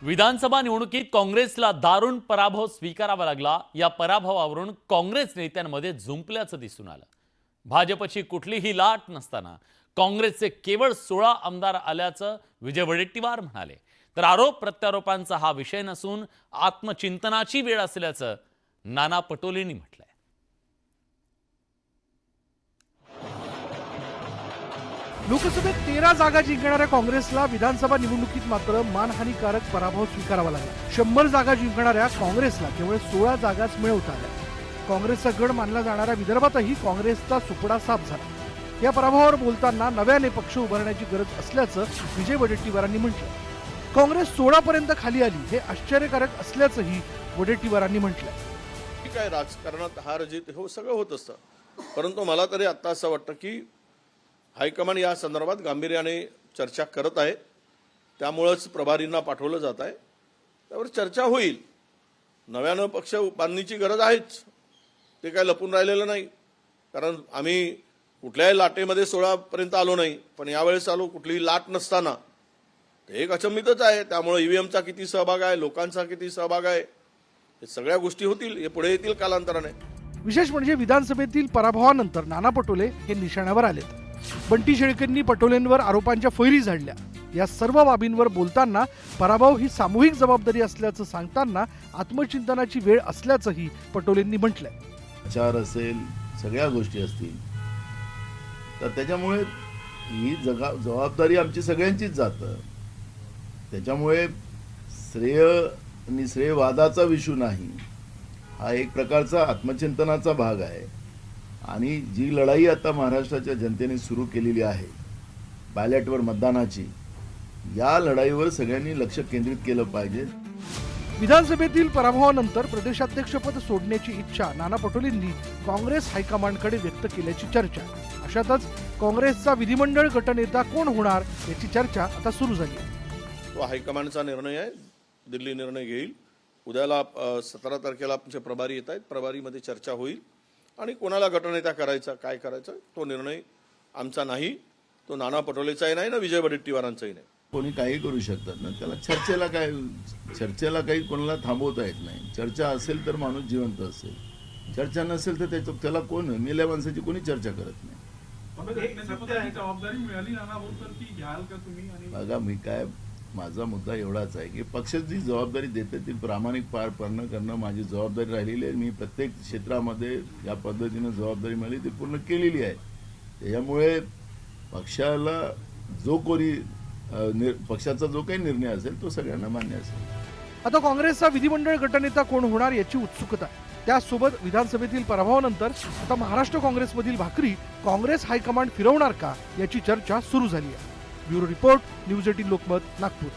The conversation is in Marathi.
विधानसभा निवडणुकीत काँग्रेसला दारुण पराभव स्वीकारावा लागला। या पराभवावरून काँग्रेस नेत्यांमध्ये झुंपल्याचं दिसून आलं। भाजपची कुठलीही लाट नसताना काँग्रेसचे केवळ 16 आमदार आल्याचं विजय वडेट्टीवार म्हणाले। तर आरोप प्रत्यारोपांचा हा विषय नसून आत्मचिंतनाची वेळ असल्याचं नाना पटोलेंनी म्हटलंय। लोकसभेत 13 जागा जिंकणाऱ्या काँग्रेसला विधानसभा निवडणुकीत मात्र मानहानीकारक पराभव स्वीकारावा लागला। 100 जागा जिंकणाऱ्या काँग्रेसला केवळ 16 जागाच मिळवता आल्या। काँग्रेसचा गड मानला जाणाऱ्या विदर्भातही काँग्रेसचा सुपडा साफ झाला। या पराभवावर बोलताना नव्याने पक्ष उभारण्याची गरज असल्याचं विजय वडेट्टीवारांनी म्हटलं। काँग्रेस 16 पर्यंत खाली आली हे आश्चर्यकारक असल्याचंही वडेट्टीवारांनी म्हटलं। ठीक आहे, राजकारणात हार जीत हो सगळं होत असतं, परंतु मला तरी आता असं वाटतं की हायकमांड या संदर्भात गांभीर्याने चर्चा करत आहे। त्यामुळेच प्रभारींना पाठवलं जात आहे, त्यावर चर्चा होईल। नव्यानं पक्ष बांधणीची गरज आहेच, ते काय लपून राहिलेलं नाही। कारण आम्ही कुठल्याही लाटेमध्ये 16 पर्यंत आलो नाही, पण यावेळेस आलो कुठलीही लाट नसताना। ते एक अचंबितच आहे। त्यामुळे ईव्हीएमचा किती सहभाग आहे, लोकांचा किती सहभाग आहे, हे सगळ्या गोष्टी होतील, हे पुढे येतील कालांतराने। विशेष म्हणजे विधानसभेतील पराभवानंतर नाना पटोले हे निशाण्यावर आलेत। बंटी शेळकेंनी पटोलेंवर आरोपांच्या फैरी झाडल्या। या सर्व बाबींवर बोलताना पराभव ही सामूहिक जबाबदारी असल्याचं सांगताना आत्मचिंतनाची वेळ असल्याचंही पटोलेंनी म्हटलंय। प्रचार असेल, सगळ्या गोष्टी असतील, तर त्याच्यामुळे ही जबाबदारी आमची सगळ्यांचीच जातं। त्याच्यामुळे श्रेय आणि श्रेयवादाचा विषय नाही, हा एक प्रकारचा आत्मचिंतनाचा भाग आहे। आणि जी लढाई आता महाराष्ट्राच्या जनतेने सुरू केलेली आहे बॅलेटवर मतदानाची, या लढाईवर सगळ्यांनी लक्ष केंद्रित केलं पाहिजे। विधानसभेतील पराभवानंतर प्रदेशाध्यक्षपद सोडण्याची इच्छा नाना पटोलेंनी काँग्रेस हायकमांडकडे व्यक्त केल्याची चर्चा। अशातच काँग्रेसचा विधिमंडळ गटनेता कोण होणार याची चर्चा आता सुरू झाली आहे। तो हायकमांडचा निर्णय आहे, दिल्ली निर्णय घेईल। उद्याला 17 तारखेला आमचे प्रभारी येत आहेत, प्रभारीमध्ये चर्चा होईल आणि कोणाला गटनेता करायचा, काय करायचं, तो निर्णय आमचा नाही, तो नाना पटोलेचाही नाही ना विजय वडेट्टीवारांचाही नाही। कोणी काही करू शकतात ना, त्याला चर्चेला काही कोणाला थांबवता येत नाही। चर्चा असेल तर माणूस जिवंत असेल, चर्चा नसेल तर त्याला कोण मेल्या माणसाची कोणी चर्चा करत नाही। बघा, मी काय, माझा मुद्दा एवढाच आहे की पक्ष जी जबाबदारी देते ती प्रामाणिक पार करणं माझी जबाबदारी राहिलेली आहे। मी प्रत्येक क्षेत्रामध्ये या पद्धतीने जबाबदारी मिळाली ती पूर्ण केलेली आहे। त्याच्यामुळे पक्षाला जो कोणी पक्षाचा जो काही निर्णय असेल तो सगळ्यांना मान्य असेल। आता काँग्रेसचा विधिमंडळ गटनेता कोण होणार याची उत्सुकता। त्यासोबत विधानसभेतील पराभवानंतर आता महाराष्ट्र काँग्रेसमधील भाकरी काँग्रेस हायकमांड फिरवणार का याची चर्चा सुरू झाली आहे। Bureau report, news 18 Lokmat, Nagpur.